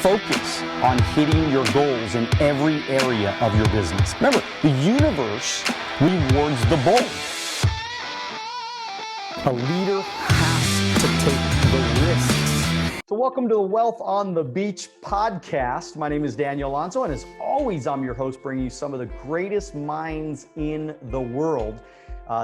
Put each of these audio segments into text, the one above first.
focus on hitting your goals in every area of your business. Remember, the universe rewards the bold. A leader has to take the risks. So welcome to the Wealth on the Beach podcast. My name is Daniel Alonzo, and as always, I'm your host, bringing you some of the greatest minds in the world.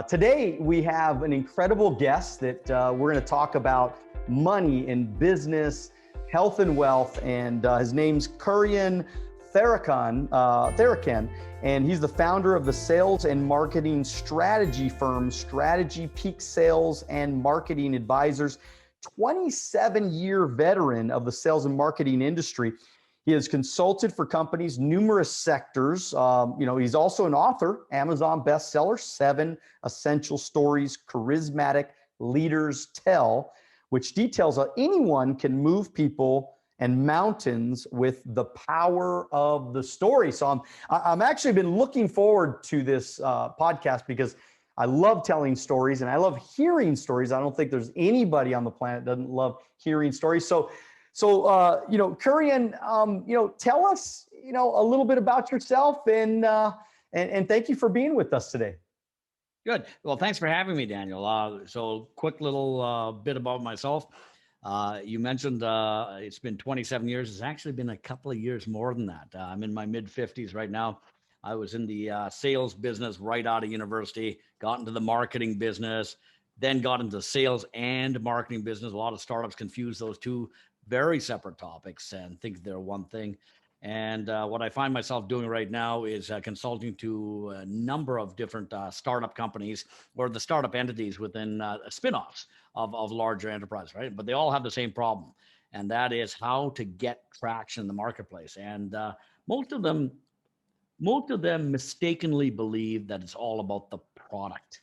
Today, we have an incredible guest that we're going to talk about money and business, health and wealth, and his name's Kurian Tharakan, and he's the founder of the sales and marketing strategy firm, StrategyPeak Sales and Marketing Advisors, 27-year veteran of the sales and marketing industry. He has consulted for companies, numerous sectors. He's also an author, Amazon bestseller, 7 Essential Stories Charismatic Leaders Tell, which details how anyone can move people and mountains with the power of the story. So I'm actually been looking forward to this podcast because I love telling stories and I love hearing stories. I don't think there's anybody on the planet that doesn't love hearing stories. So Kurian, tell us, a little bit about yourself and thank you for being with us today. Good. Well, thanks for having me, Daniel. So quick little bit about myself. You mentioned it's been 27 years. It's actually been a couple of years more than that. I'm in my mid-50s right now. I was in the sales business right out of university, got into the marketing business, then got into sales and marketing business. A lot of startups confuse those two very separate topics and think they're one thing. And what I find myself doing right now is consulting to a number of different startup companies or the startup entities within spin-offs of larger enterprise, right? But they all have the same problem, and that is how to get traction in the marketplace. And most of them mistakenly believe that it's all about the product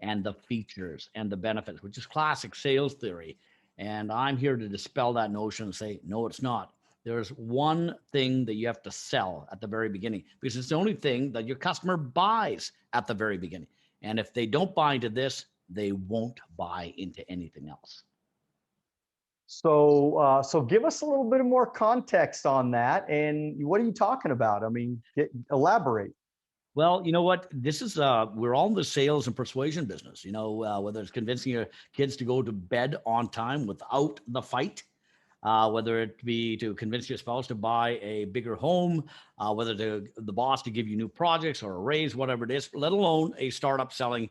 and the features and the benefits, which is classic sales theory. And I'm here to dispel that notion and say, no, it's not. There's one thing that you have to sell at the very beginning because it's the only thing that your customer buys at the very beginning. And if they don't buy into this, they won't buy into anything else. So give us a little bit more context on that. And what are you talking about? I mean, elaborate. Well, you know what? This is, we're all in the sales and persuasion business, whether it's convincing your kids to go to bed on time without the fight, whether it be to convince your spouse to buy a bigger home, whether the boss to give you new projects or a raise, whatever it is, let alone a startup selling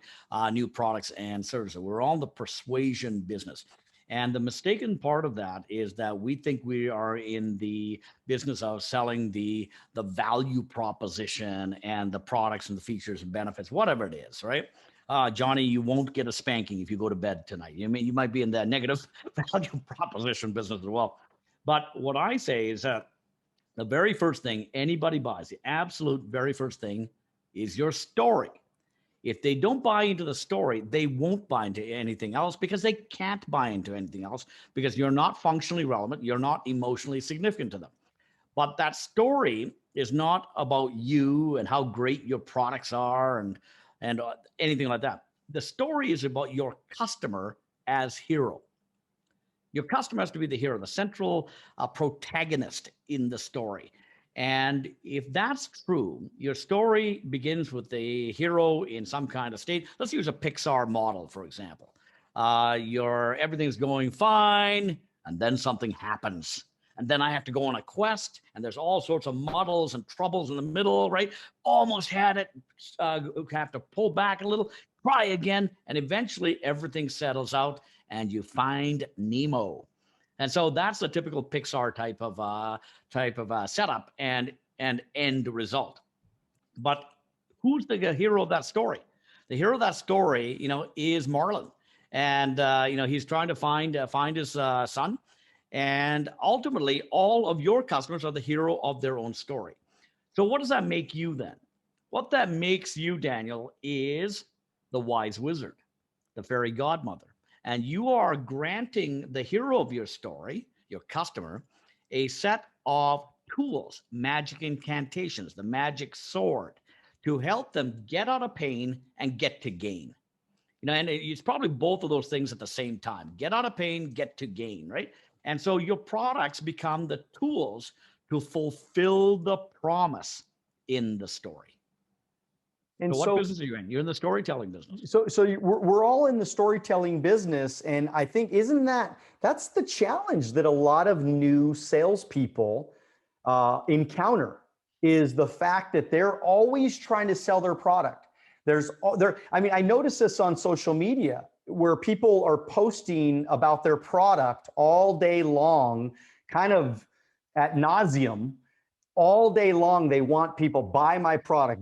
new products and services. We're all in the persuasion business. And the mistaken part of that is that we think we are in the business of selling the value proposition and the products and the features and benefits, whatever it is, right? Johnny, you won't get a spanking if you go to bed tonight. You might be in that negative value proposition business as well. But what I say is that the very first thing anybody buys, the absolute very first thing, is your story. If they don't buy into the story, they won't buy into anything else because they can't buy into anything else because you're not functionally relevant. You're not emotionally significant to them. But that story is not about you and how great your products are and anything like that. The story is about your customer as hero. Your customer has to be the hero, the central protagonist in the story. And if that's true, your story begins with the hero in some kind of state. Let's use a Pixar model, for example. Everything's going fine, and then something happens. And then I have to go on a quest, and there's all sorts of muddles and troubles in the middle, right? Almost had it, have to pull back a little, try again, and eventually everything settles out, and you find Nemo. And so that's the typical Pixar type of setup and end result. But who's the hero of that story? The hero of that story, is Marlin, and he's trying to find his son. And ultimately, all of your customers are the hero of their own story. So what does that make you then? What that makes you, Daniel, is the wise wizard, the fairy godmother. And you are granting the hero of your story, your customer, a set of tools, magic incantations, the magic sword, to help them get out of pain and get to gain. And it's probably both of those things at the same time. Get out of pain, get to gain, right? And so your products become the tools to fulfill the promise in the story. And So what so, business are you in? You're in the storytelling business. we're all in the storytelling business, and I think isn't that's the challenge that a lot of new salespeople encounter, is the fact that they're always trying to sell their product. I mean, I notice this on social media where people are posting about their product all day long, kind of at nauseum. All day long, they want people, buy my product,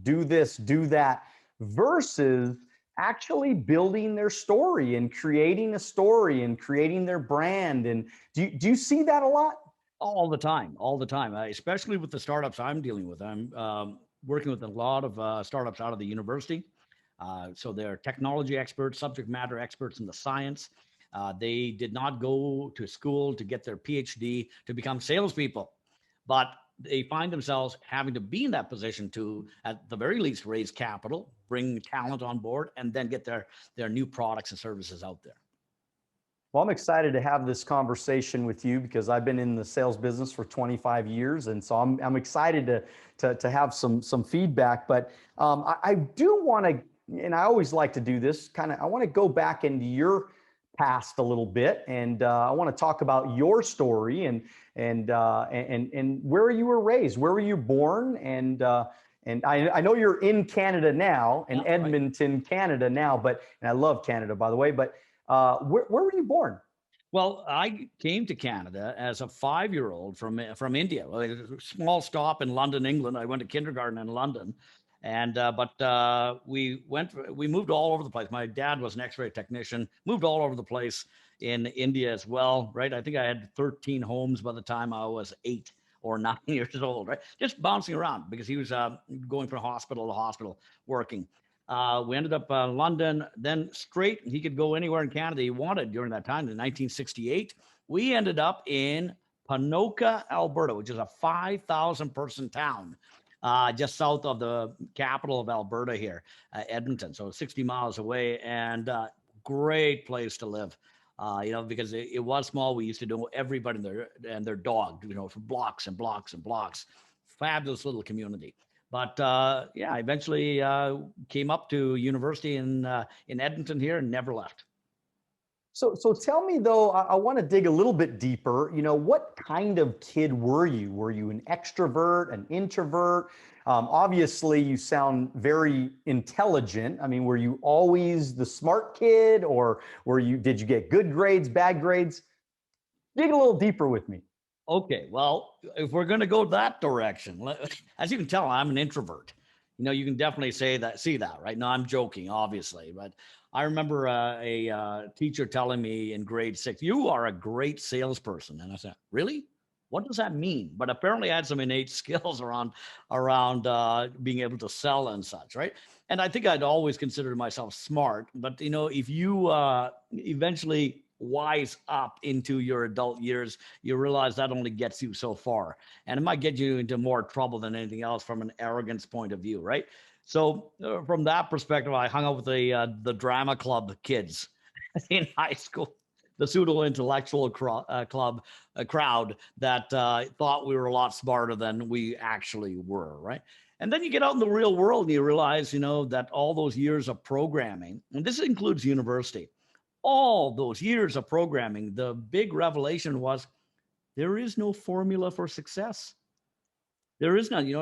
do this, do that, versus actually building their story and creating a story and creating their brand. And do you see that a lot? All the time, all the time, especially with the startups I'm dealing with. I'm working with a lot of startups out of the university. So they're technology experts, subject matter experts in the science. They did not go to school to get their PhD to become salespeople, but they find themselves having to be in that position to, at the very least, raise capital, bring talent on board, and then get their new products and services out there. Well, I'm excited to have this conversation with you because I've been in the sales business for 25 years, and so I'm excited to have some feedback. But I do want to, and I always like to do this kind of. I want to go back into your past a little bit, and I want to talk about your story and where you were raised, where were you born, and I know you're in Canada now, in Edmonton, right, Canada now, and I love Canada, by the way, but where were you born? Well, I came to Canada as a 5-year-old from India. Well, a small stop in London, England. I went to kindergarten in London, and we moved all over the place. My dad was an X-ray technician. Moved all over the place in India as well. Right, I think I had 13 homes by the time I was 8 or 9 years old. Right, just bouncing around because he was going from hospital to hospital working. We ended up London, then straight. He could go anywhere in Canada he wanted during that time. In 1968, we ended up in Ponoka, Alberta, which is a 5,000 person town just south of the capital of Alberta here, Edmonton. So 60 miles away, and great place to live. Because it was small. We used to know everybody and their dog, for blocks and blocks and blocks. Fabulous little community. But I eventually came up to university in Edmonton here and never left. So tell me though, I want to dig a little bit deeper. What kind of kid were you? Were you an extrovert, an introvert? Obviously, you sound very intelligent. I mean, were you always the smart kid, or did you get good grades, bad grades? Dig a little deeper with me. Okay, well, if we're going to go that direction, as you can tell, I'm an introvert. You can definitely see that, right? No, I'm joking, obviously, but I remember a teacher telling me in grade 6, "You are a great salesperson," and I said, "Really? What does that mean?" But apparently, I had some innate skills around being able to sell and such, right? And I think I'd always considered myself smart, but if you eventually wise up into your adult years, you realize that only gets you so far, and it might get you into more trouble than anything else from an arrogance point of view, right? So from that perspective, I hung out with the drama club kids in high school, the pseudo intellectual club crowd that thought we were a lot smarter than we actually were, right? And then you get out in the real world and you realize, that all those years of programming, and this includes university, all those years of programming, the big revelation was there is no formula for success. There is none.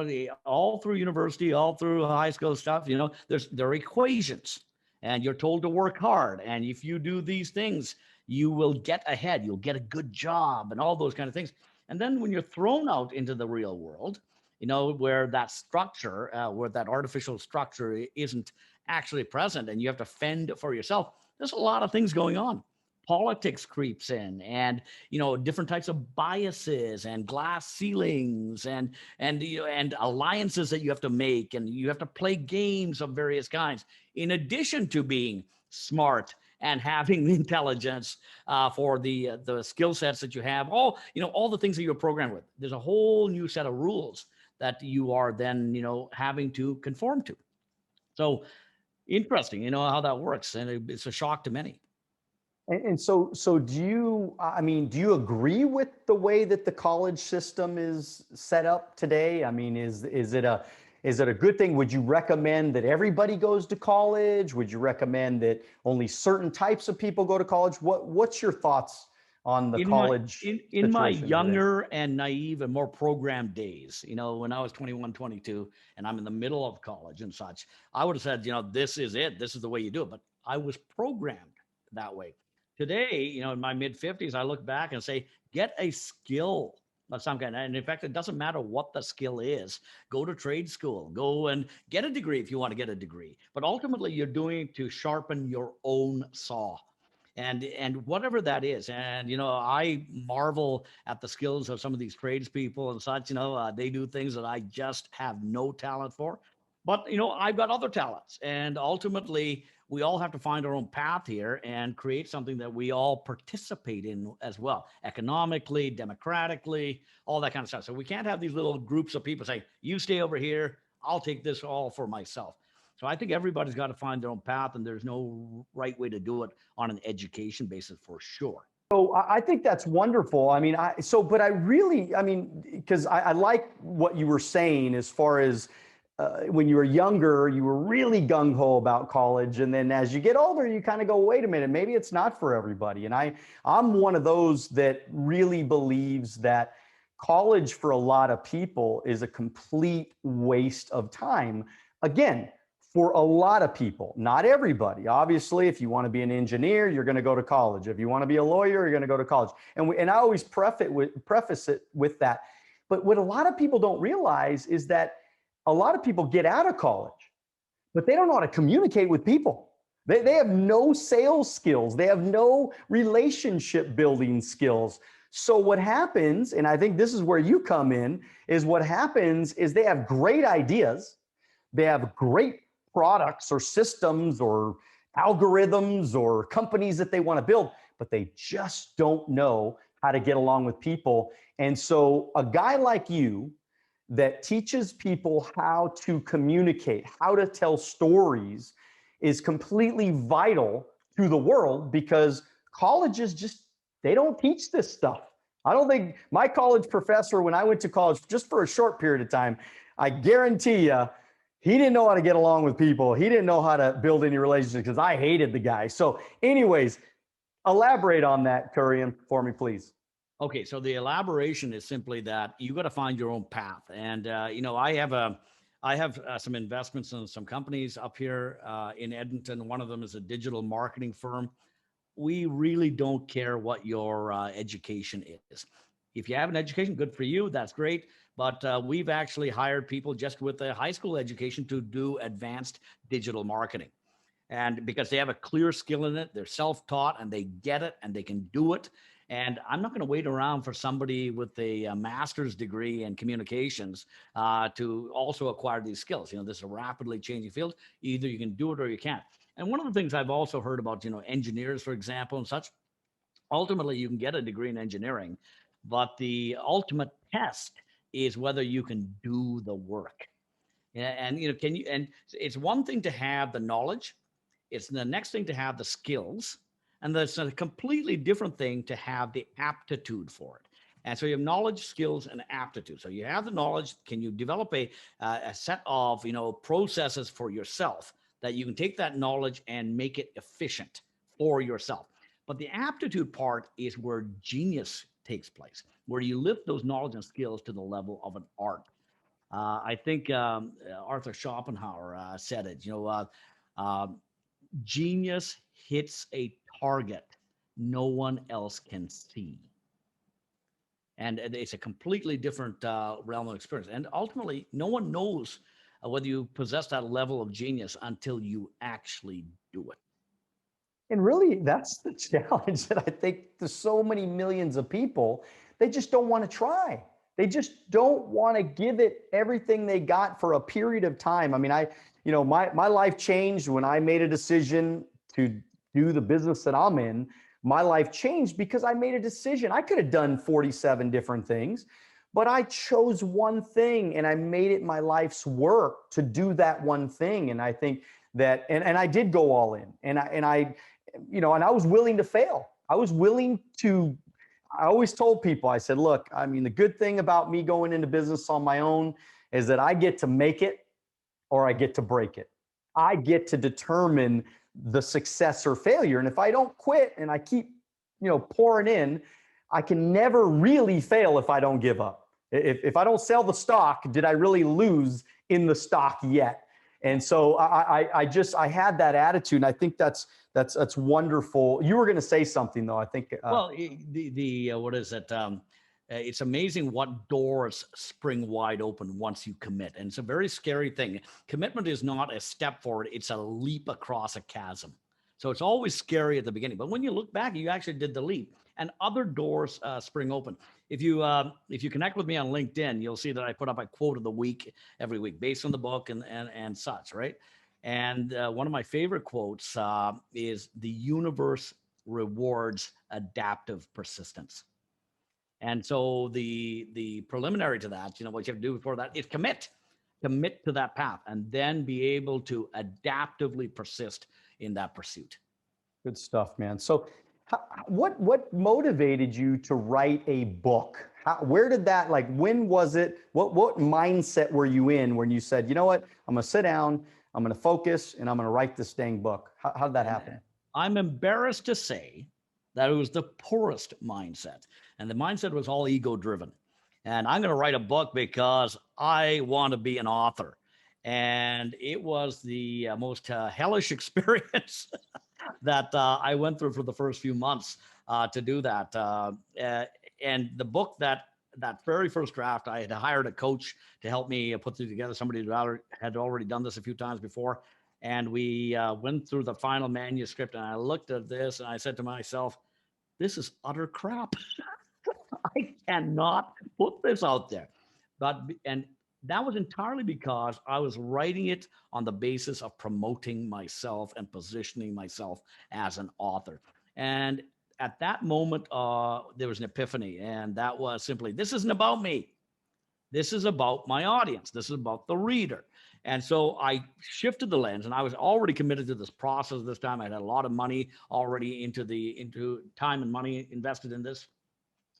All through university, all through high school stuff, there are equations, and you're told to work hard. And if you do these things, you will get ahead. You'll get a good job, and all those kind of things. And then when you're thrown out into the real world, where that structure, where that artificial structure isn't actually present, and you have to fend for yourself, there's a lot of things going on. Politics creeps in, and different types of biases and glass ceilings and alliances that you have to make, and you have to play games of various kinds in addition to being smart and having the intelligence for the skill sets that you have, all the things that you're programmed with. There's a whole new set of rules that you are then having to conform to. So interesting, how that works, and it's a shock to many. And so do you, I mean, do you agree with the way that the college system is set up today? I mean, is it a good thing? Would you recommend that everybody goes to college? Would you recommend that only certain types of people go to college? What's your thoughts on the In my college in my situation today? younger and naive and more programmed days, when I was 21, 22, and I'm in the middle of college and such, I would have said, this is it. This is the way you do it. But I was programmed that way. Today, in my mid 50s, I look back and say, get a skill of some kind. And in fact, it doesn't matter what the skill is. Go to trade school, go and get a degree if you want to get a degree. But ultimately, you're doing it to sharpen your own saw, and whatever that is. And I marvel at the skills of some of these tradespeople and such. They do things that I just have no talent for, but I've got other talents. And ultimately, we all have to find our own path here and create something that we all participate in as well, economically, democratically, all that kind of stuff. So we can't have these little groups of people say, you stay over here, I'll take this all for myself. So I think everybody's got to find their own path, and there's no right way to do it on an education basis for sure. So I think that's wonderful. I mean, but I really, I mean, because I like what you were saying as far as when you were younger, you were really gung ho about college, and then as you get older, you kind of go, wait a minute, maybe it's not for everybody. And I'm one of those that really believes that college for a lot of people is a complete waste of time. Again, for a lot of people, not everybody. Obviously, if you want to be an engineer, you're going to go to college. If you want to be a lawyer, you're going to go to college. And I always preface it with that. But what a lot of people don't realize is that a lot of people get out of college, but they don't know how to communicate with people. They have no sales skills. They have no relationship building skills. So what happens, and I think this is where you come in, is what happens is they have great ideas. They have great products or systems or algorithms or companies that they want to build, but they just don't know how to get along with people. And so a guy like you that teaches people how to communicate, how to tell stories is completely vital to the world, because colleges just, they don't teach this stuff. I don't think my college professor, when I went to college just for a short period of time, I guarantee you, he didn't know how to get along with people. He didn't know how to build any relationships, because I hated the guy. So anyways, elaborate on that, Kurian, for me, please. Okay, so the elaboration is simply that you got to find your own path. And I have some investments in some companies up here in Edmonton. One of them is a digital marketing firm. We really don't care what your education is. If you have an education, good for you. That's great. But we've actually hired people just with a high school education to do advanced digital marketing. And because they have a clear skill in it, they're self-taught and they get it and they can do it. And I'm not going to wait around for somebody with a master's degree in communications to also acquire these skills. This is a rapidly changing field. Either you can do it or you can't. And one of the things I've also heard about, engineers, for example, and such, ultimately you can get a degree in engineering, but the ultimate test is whether you can do the work. And can you? And it's one thing to have the knowledge; it's the next thing to have the skills, and that's a completely different thing to have the aptitude for it. And so you have knowledge, skills, and aptitude. So you have the knowledge. Can you develop a set of processes for yourself that you can take that knowledge and make it efficient for yourself? But the aptitude part is where genius takes place, where you lift those knowledge and skills to the level of an art. I think Arthur Schopenhauer said it. Uh, genius hits a target no one else can see, and it's a completely different realm of experience. And ultimately, no one knows whether you possess that level of genius until you actually do it. And really, that's the challenge that I think to so many millions of people, they just don't want to try. They just don't want to give it everything they got for a period of time. I mean, my life changed when I made a decision to do the business that I'm in. My life changed because I made a decision. I could have done 47 different things, but I chose one thing and I made it my life's work to do that one thing. And I think that, and I did go all in, and I was willing to fail. I always told people, I said, look, I mean, the good thing about me going into business on my own is that I get to make it or I get to break it. I get to determine the success or failure. And if I don't quit and I keep, pouring in, I can never really fail if I don't give up. If I don't sell the stock, did I really lose in the stock yet? And so I had that attitude, and I think that's wonderful. You were going to say something though. I think. Well, what is it? It's amazing what doors spring wide open once you commit, and it's a very scary thing. Commitment is not a step forward; it's a leap across a chasm. So it's always scary at the beginning, but when you look back, you actually did the leap, and other doors spring open. If you connect with me on LinkedIn, you'll see that I put up a quote of the week every week based on the book and such, right? And one of my favorite quotes is "The universe rewards adaptive persistence." And so the preliminary to that, what you have to do before that is commit to that path, and then be able to adaptively persist in that pursuit. Good stuff, man. So what motivated you to write a book? Where did that, when was it? What mindset were you in when you said, you know what, I'm going to sit down, I'm going to focus, and I'm going to write this dang book? How did that happen? I'm embarrassed to say that it was the poorest mindset. And the mindset was all ego driven. And I'm going to write a book because I want to be an author. And it was the most hellish experience that I went through for the first few months to do that. And the book, that very first draft, I had hired a coach to help me put it together, somebody who had already done this a few times before. And we went through the final manuscript, and I looked at this and I said to myself, this is utter crap. I cannot put this out there. And that was entirely because I was writing it on the basis of promoting myself and positioning myself as an author. And at that moment, there was an epiphany, and that was simply, this isn't about me. This is about my audience. This is about the reader. And so I shifted the lens, and I was already committed to this process this time. I had a lot of money already into time and money invested in this.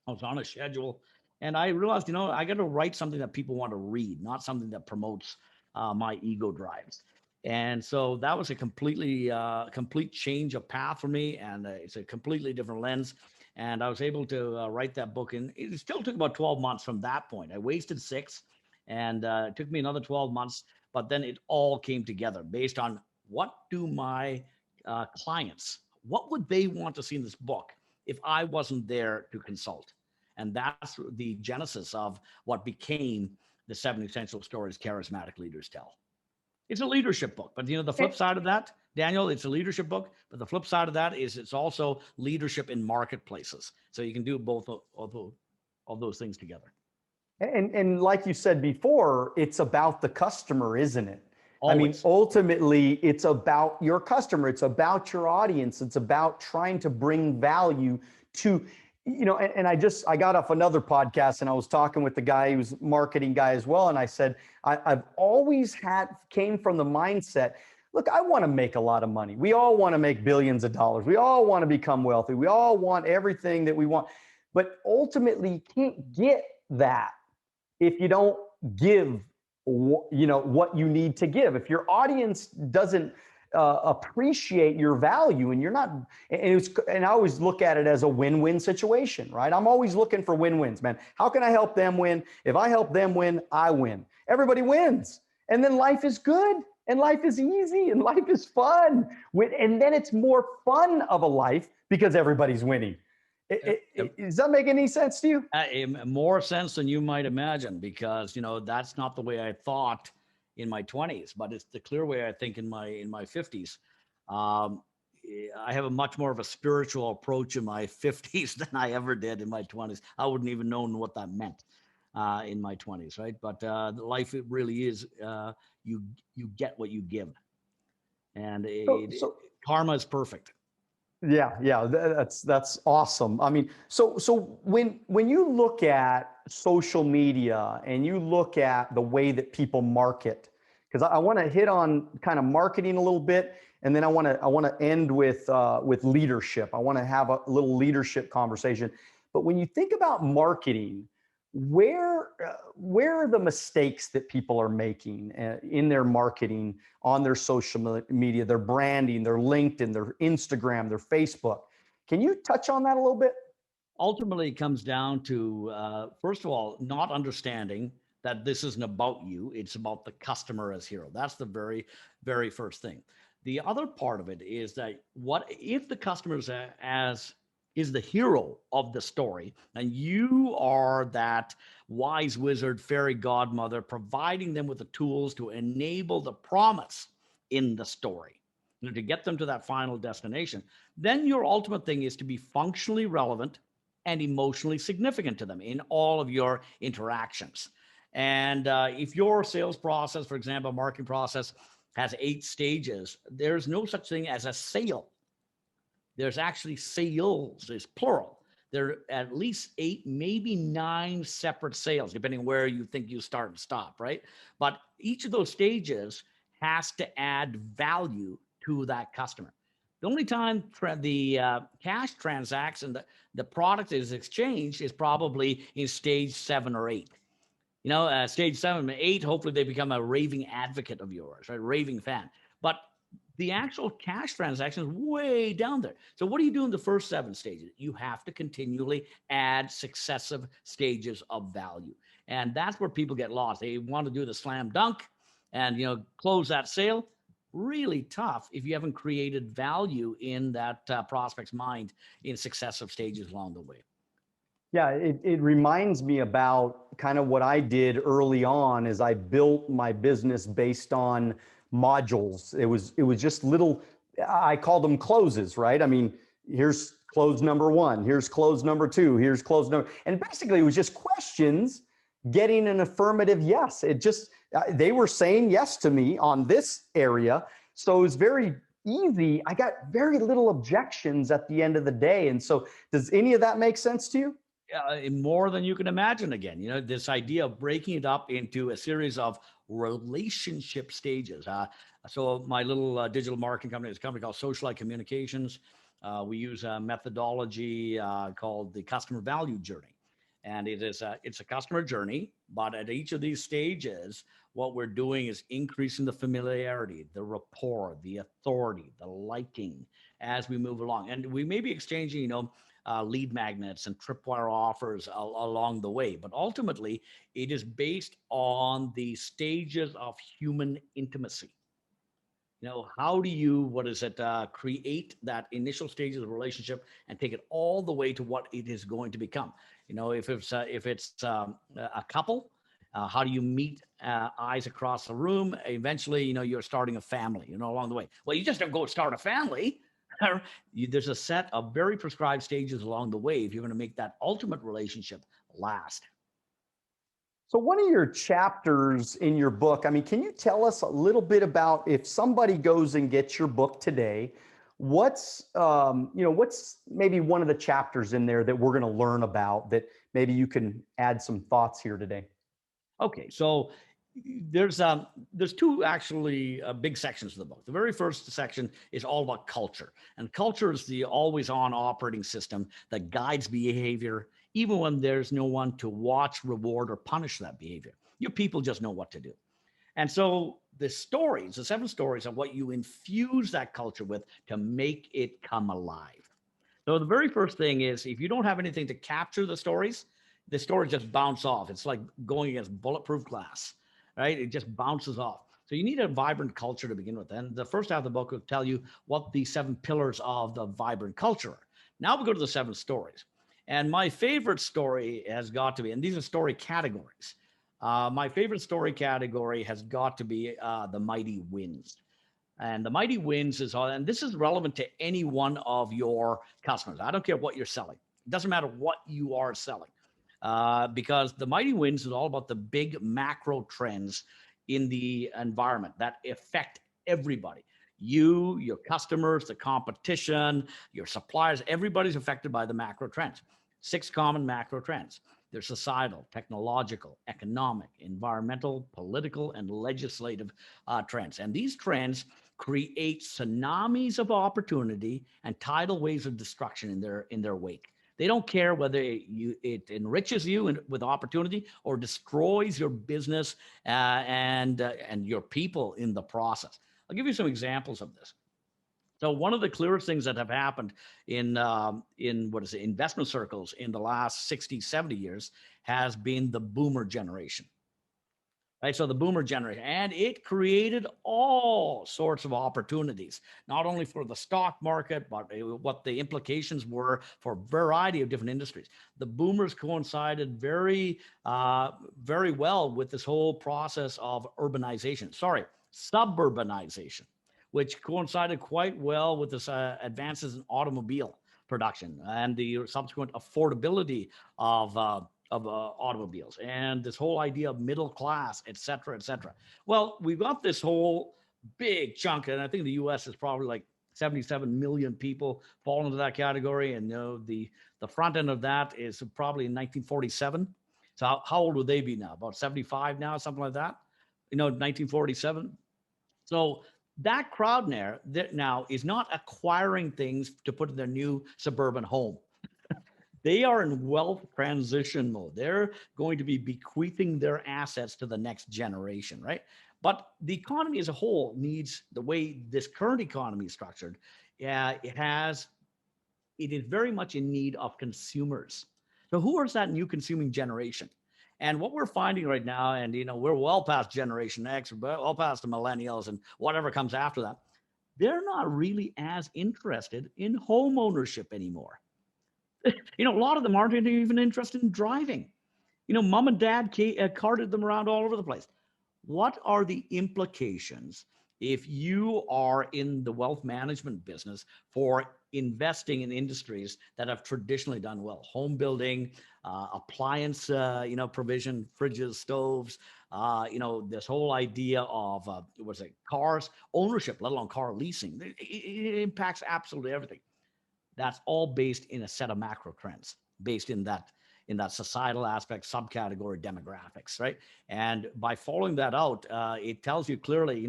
I was on a schedule, and I realized, I got to write something that people want to read, not something that promotes my ego drives. And so that was a complete change of path for me, and it's a completely different lens. And I was able to write that book, and it still took about 12 months from that point. I wasted 6, and it took me another 12 months, but then it all came together based on what do my clients, what would they want to see in this book if I wasn't there to consult? And that's the genesis of what became the 7 Essential Stories Charismatic Leaders Tell. It's a leadership book, but the flip side of that, Daniel, it's a leadership book, but the flip side of that is it's also leadership in marketplaces. So you can do both of those things together. And like you said before, it's about the customer, isn't it? Always. I mean, ultimately, it's about your customer. It's about your audience. It's about trying to bring value to, and I got off another podcast, and I was talking with the guy who's marketing guy as well. And I said, I've always came from the mindset, look, I want to make a lot of money. We all want to make billions of dollars. We all want to become wealthy. We all want everything that we want. But ultimately, you can't get that if you don't give, what you need to give. If your audience doesn't appreciate your value, and you're not, and I always look at it as a win-win situation, right? I'm always looking for win-wins, man. How can I help them win? If I help them win, I win. Everybody wins. And then life is good, and life is easy, and life is fun. And then it's more fun of a life because everybody's winning. Does that make any sense to you? More sense than you might imagine, because that's not the way I thought in my 20s, but it's the clear way I think in my 50s. I have a much more of a spiritual approach in my 50s than I ever did in my 20s. I wouldn't even known what that meant in my 20s, right? But life, it really is, you get what you give, and karma is perfect. Yeah, that's awesome. I mean, so when you look at social media and you look at the way that people market, because I want to hit on kind of marketing a little bit, and then I want to end with leadership. I want to have a little leadership conversation. But when you think about marketing, where are the mistakes that people are making in their marketing, on their social media, their branding, their LinkedIn, their Instagram, their Facebook? Can you touch on that a little bit? Ultimately, it comes down to, first of all, not understanding that this isn't about you. It's about the customer as hero. That's the very, very first thing. The other part of it is that what if the customer is the hero of the story, and you are that wise wizard, fairy godmother, providing them with the tools to enable the promise in the story, to get them to that final destination, then your ultimate thing is to be functionally relevant and emotionally significant to them in all of your interactions. And if your sales process, for example, marketing process has 8 stages, there's no such thing as a sale. There's actually sales, is plural. There are at least 8, maybe 9 separate sales, depending where you think you start and stop, right? But each of those stages has to add value to that customer. The only time the cash transacts and the product is exchanged is probably in stage 7 or 8. Stage 7 and 8, hopefully they become a raving advocate of yours, right? Raving fan. But the actual cash transaction is way down there. So what do you do in the first 7 stages? You have to continually add successive stages of value. And that's where people get lost. They want to do the slam dunk and, close that sale. Really tough if you haven't created value in that prospect's mind in successive stages along the way. Yeah, it reminds me about kind of what I did early on as I built my business based on modules. It was just little, I call them closes, right? I mean, here's close number 1, here's close number 2, here's close number, and basically it was just questions getting an affirmative yes. It just, they were saying yes to me on this area. So it was very easy. I got very little objections at the end of the day. And so does any of that make sense to you? More than you can imagine. Again, this idea of breaking it up into a series of relationship stages. So my little digital marketing company is a company called Socialite Communications. We use a methodology called the customer value journey. And it's a customer journey, but at each of these stages, what we're doing is increasing the familiarity, the rapport, the authority, the liking as we move along. And we may be exchanging, lead magnets and tripwire offers along the way. But ultimately, it is based on the stages of human intimacy. How do you, create that initial stages of the relationship and take it all the way to what it is going to become? If it's a couple, how do you meet eyes across the room? Eventually, you're starting a family, along the way. Well, you just don't go start a family. There's a set of very prescribed stages along the way if you're going to make that ultimate relationship last. So one of your chapters in your book, I mean, can you tell us a little bit about if somebody goes and gets your book today, what's maybe one of the chapters in there that we're going to learn about that maybe you can add some thoughts here today? Okay, so there's 2 actually big sections of the book. The very first section is all about culture, and culture is the always on operating system that guides behavior, even when there's no one to watch, reward, or punish that behavior. Your people just know what to do. And so the 7 stories are what you infuse that culture with to make it come alive. So the very first thing is, if you don't have anything to capture the stories just bounce off. It's like going against bulletproof glass, right? It just bounces off. So you need a vibrant culture to begin with. And the first half of the book will tell you what the 7 pillars of the vibrant culture are. Now we go to the 7 stories. And my favorite story has got to be, and these are story categories. My favorite story category has got to be the mighty winds. And the mighty winds and this is relevant to any one of your customers. I don't care what you're selling. It doesn't matter what you are selling. Because the mighty winds is all about the big macro trends in the environment that affect everybody. You, your customers, the competition, your suppliers, everybody's affected by the macro trends. 6 common macro trends. There's societal, technological, economic, environmental, political, and legislative trends. And these trends create tsunamis of opportunity and tidal waves of destruction in their wake. They don't care whether it enriches you with opportunity or destroys your business and your people in the process. I'll give you some examples of this. So one of the clearest things that have happened in investment circles in the last 60, 70 years has been the boomer generation. Right, so the boomer generation, and it created all sorts of opportunities, not only for the stock market, but what the implications were for a variety of different industries. The boomers coincided very well with this whole process of suburbanization, which coincided quite well with this advances in automobile production and the subsequent affordability of automobiles and this whole idea of middle class, et cetera, et cetera. Well, we've got this whole big chunk, and I think the U.S. is probably like 77 million people fall into that category. And the front end of that is probably in 1947. So how old would they be now? About 75 now, something like that. 1947. So that crowd now is not acquiring things to put in their new suburban home. They are in wealth transition mode. They're going to be bequeathing their assets to the next generation, right? But the economy as a whole needs, the way this current economy is structured, it is very much in need of consumers. So who is that new consuming generation? And what we're finding right now, and we're well past Generation X, well past the millennials and whatever comes after that, they're not really as interested in home ownership anymore. A lot of them aren't even interested in driving. Mom and dad carted them around all over the place. What are the implications if you are in the wealth management business for investing in industries that have traditionally done well? Home building, appliance, provision, fridges, stoves, this whole idea of, cars, ownership, let alone car leasing. It impacts absolutely everything. That's all based in a set of macro trends, based in that societal aspect, subcategory demographics, right? And by following that out, it tells you clearly,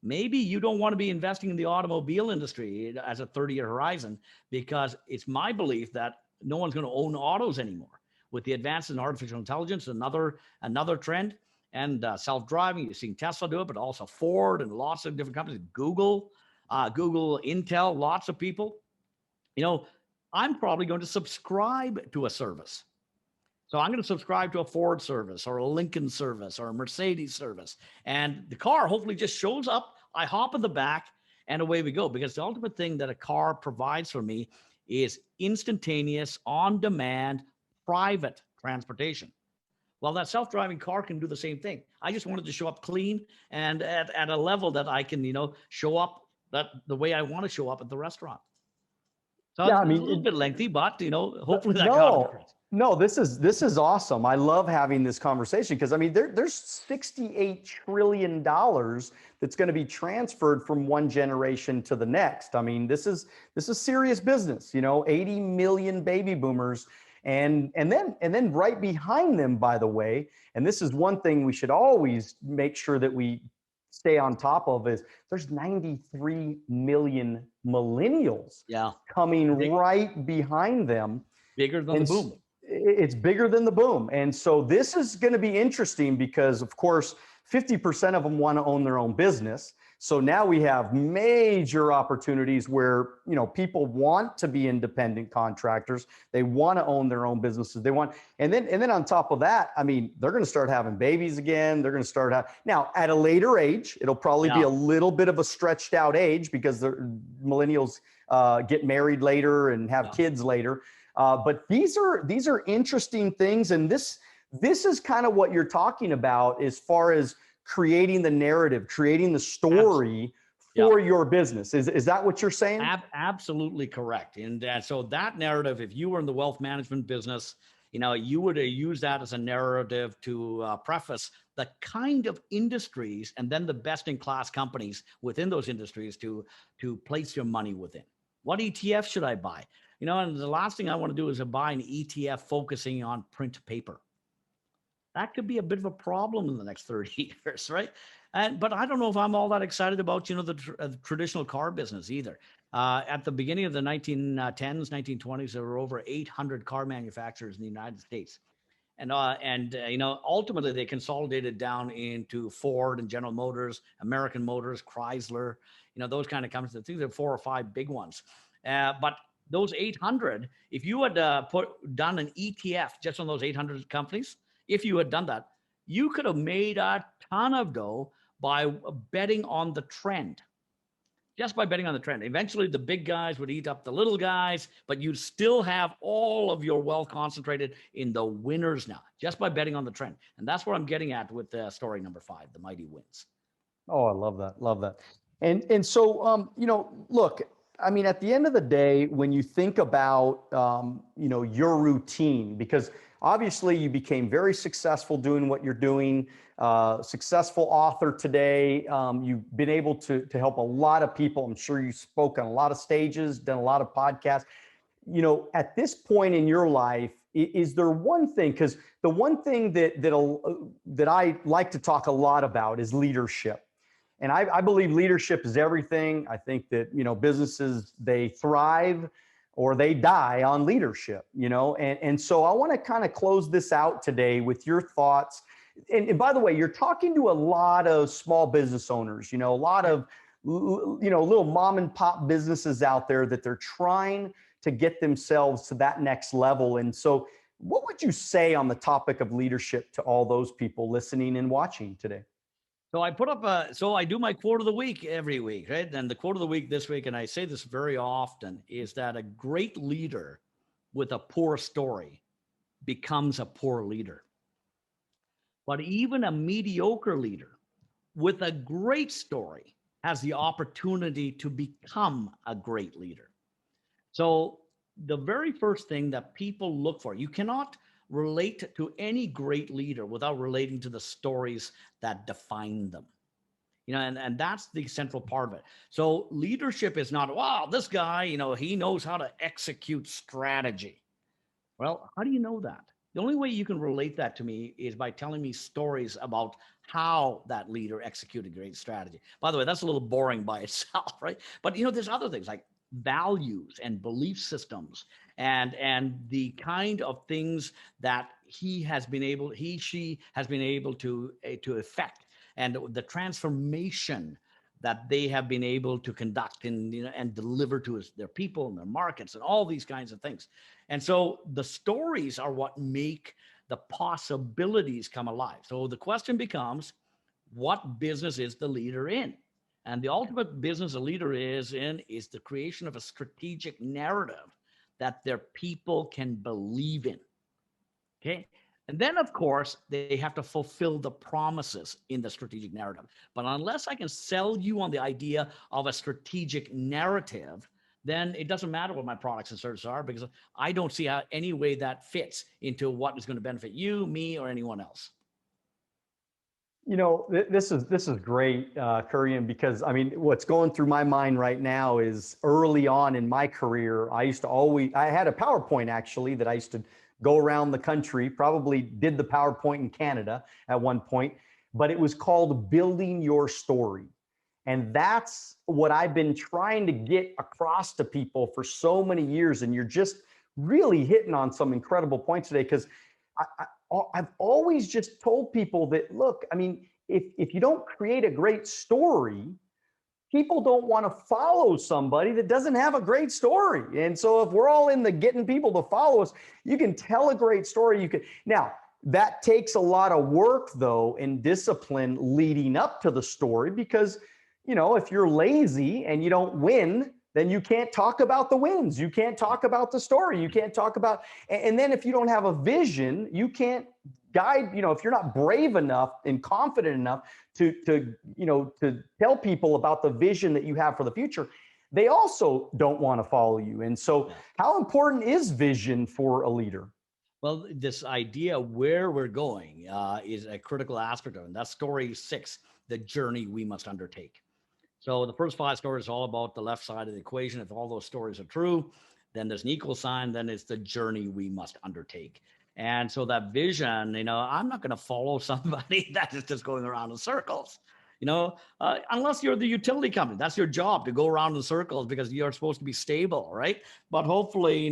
maybe you don't want to be investing in the automobile industry as a 30-year horizon, because it's my belief that no one's going to own autos anymore. With the advances in artificial intelligence, another trend, and self-driving, you're seeing Tesla do it, but also Ford and lots of different companies, Google, Intel, lots of people. I'm probably going to subscribe to a service. So I'm going to subscribe to a Ford service or a Lincoln service or a Mercedes service. And the car hopefully just shows up. I hop in the back and away we go. Because the ultimate thing that a car provides for me is instantaneous, on-demand, private transportation. Well, that self-driving car can do the same thing. I just wanted to show up clean and at a level that I can, show up the way I want to show up at the restaurant. So yeah, it's a little bit lengthy, but hopefully that got across. No, this is awesome. I love having this conversation because there's $68 trillion that's going to be transferred from one generation to the next. This is serious business. 80 million baby boomers, and then right behind them, by the way, and this is one thing we should always make sure that we stay on top of, is there's 93 million millennials coming right behind them. Bigger than the boom. It's bigger than the boom. And so this is going to be interesting because, of course, 50% of them want to own their own business. So now we have major opportunities where, people want to be independent contractors. They want to own their own businesses. And then on top of that, they're going to start having babies again. They're going to start now at a later age. It'll probably be a little bit of a stretched out age because the millennials get married later and have kids later. But these are interesting things. And this is kind of what you're talking about as far as creating the narrative, creating the story for your business. Is that what you're saying? Absolutely correct. And so that narrative, if you were in the wealth management business, you would use that as a narrative to preface the kind of industries and then the best in class companies within those industries to place your money within. What ETF should I buy? And the last thing I want to do is to buy an ETF focusing on print paper. That could be a bit of a problem in the next 30 years, right? But I don't know if I'm all that excited about, the traditional car business either. At the beginning of the 1910s, 1920s, there were over 800 car manufacturers in the United States. Ultimately they consolidated down into Ford and General Motors, American Motors, Chrysler, those kind of companies. I think there are 4 or 5 big ones. But those 800, if you had done an ETF just on those 800 companies, if you had done that, you could have made a ton of dough by betting on the trend. Just by betting on the trend. Eventually, the big guys would eat up the little guys, but you'd still have all of your wealth concentrated in the winners now, just by betting on the trend. And that's what I'm getting at with story number 5, the mighty wins. Oh, I love that. Love that. And so, look, I mean, at the end of the day, when you think about, your routine, because obviously you became very successful doing what you're doing, successful author today. You've been able to help a lot of people. I'm sure you spoke on a lot of stages, done a lot of podcasts. At this point in your life, is there one thing? Because the one thing that I like to talk a lot about is leadership. And I believe leadership is everything. I think that, businesses, they thrive or they die on leadership, and so I want to kind of close this out today with your thoughts. And by the way, you're talking to a lot of small business owners, a lot of, little mom and pop businesses out there that they're trying to get themselves to that next level. And so what would you say on the topic of leadership to all those people listening and watching today? So I do my quote of the week every week, right? And the quote of the week this week, and I say this very often, is that a great leader with a poor story becomes a poor leader. But even a mediocre leader with a great story has the opportunity to become a great leader. So the very first thing that people look for, you cannot relate to any great leader without relating to the stories that define them. And that's the central part of it. So leadership is not, wow, this guy, he knows how to execute strategy. Well, how do you know that? The only way you can relate that to me is by telling me stories about how that leader executed great strategy. By the way, that's a little boring by itself, right? But there's other things like values and belief systems and the kind of things that she has been able to effect, and the transformation that they have been able to conduct and deliver to their people and their markets and all these kinds of things. And so the stories are what make the possibilities come alive. So the question becomes, what business is the leader in? And the ultimate business a leader is in is the creation of a strategic narrative that their people can believe in. Okay. And then, of course, they have to fulfill the promises in the strategic narrative. But unless I can sell you on the idea of a strategic narrative, then it doesn't matter what my products and services are, because I don't see how any way that fits into what is going to benefit you, me, or anyone else. This is great, Kurian, because I mean, what's going through my mind right now is early on in my career, I had a PowerPoint actually that I used to go around the country, probably did the PowerPoint in Canada at one point, but it was called Building Your Story. And that's what I've been trying to get across to people for so many years. And you're just really hitting on some incredible points today, because I've always just told people that, look, I mean, if you don't create a great story, people don't want to follow somebody that doesn't have a great story. And so if we're all in the getting people to follow us, you can tell a great story. Now that takes a lot of work though, and discipline leading up to the story, because, if you're lazy and you don't win, then you can't talk about the wins. You can't talk about the story. You can't talk about, and then if you don't have a vision, you can't guide, if you're not brave enough and confident enough to tell people about the vision that you have for the future, they also don't want to follow you. And so how important is vision for a leader? Well, this idea where we're going is a critical aspect of it. And that's story 6, the journey we must undertake. So the first 5 stories are all about the left side of the equation. If all those stories are true, then there's an equal sign, then it's the journey we must undertake. And so that vision, I'm not going to follow somebody that is just going around in circles. Unless you're the utility company, that's your job, to go around in circles because you're supposed to be stable, right? But hopefully,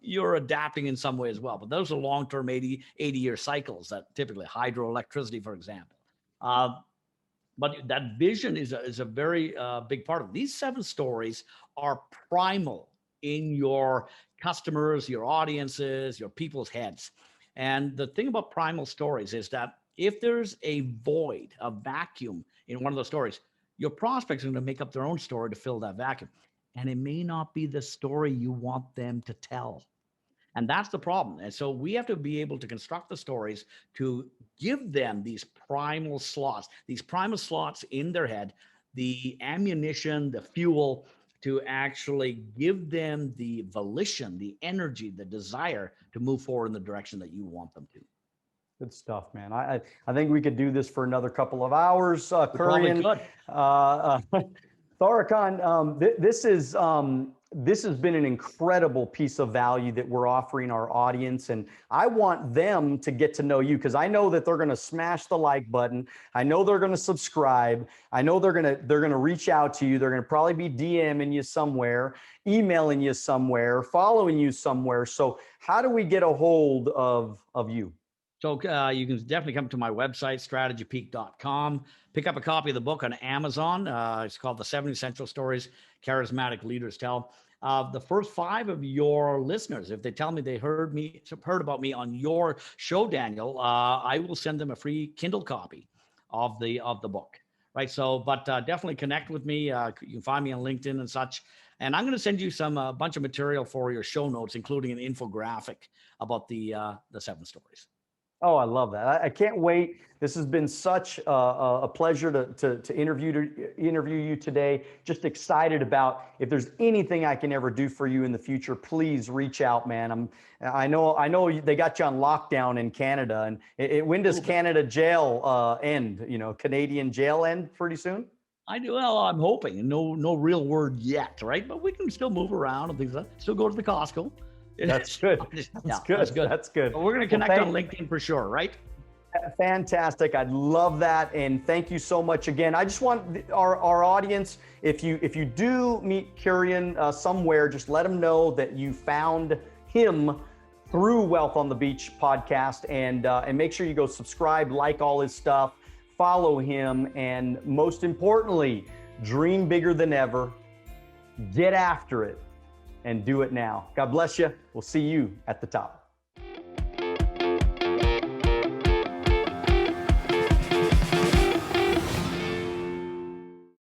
you're adapting in some way as well. But those are long-term 80-year cycles, that typically hydroelectricity, for example. But that vision is a very big part of it. These 7 stories are primal in your customers, your audiences, your people's heads. And the thing about primal stories is that if there's a void, a vacuum in one of those stories, your prospects are going to make up their own story to fill that vacuum. And it may not be the story you want them to tell. And that's the problem. And so we have to be able to construct the stories to give them these primal slots in their head, the ammunition, the fuel to actually give them the volition, the energy, the desire to move forward in the direction that you want them to. Good stuff, man. I think we could do this for another couple of hours. Kurian, Tharakan, this has been an incredible piece of value that we're offering our audience, and I want them to get to know you because I know that they're going to smash the like button. I know they're going to subscribe. I know they're going to reach out to you. They're going to probably be DMing you somewhere, emailing you somewhere, following you somewhere. So how do we get a hold of you? So you can definitely come to my website, StrategyPeak.com. Pick up a copy of the book on Amazon. It's called The 7 Essential Stories Charismatic Leaders Tell. The first 5 of your listeners, if they tell me they heard about me on your show, Daniel, I will send them a free Kindle copy of the book. Right. So, but definitely connect with me. You can find me on LinkedIn and such. And I'm going to send you a bunch of material for your show notes, including an infographic about the 7 stories. Oh, I love that. I can't wait. This has been such a pleasure to interview you today. Just excited about if there's anything I can ever do for you in the future, please reach out, man. I know they got you on lockdown in Canada, and when does Canada jail end? Canadian jail end pretty soon? Well, I'm hoping. No real word yet, right? But we can still move around and things like that. Still go to the Costco. That's good. That's good. But we're going to connect on LinkedIn for sure, right? Fantastic. I'd love that. And thank you so much again. I just want our audience, if you do meet Kurian somewhere, just let them know that you found him through Wealth on the Beach podcast, and make sure you go subscribe, like all his stuff, follow him, and most importantly, dream bigger than ever, get after it, and do it now. God bless you. We'll see you at the top.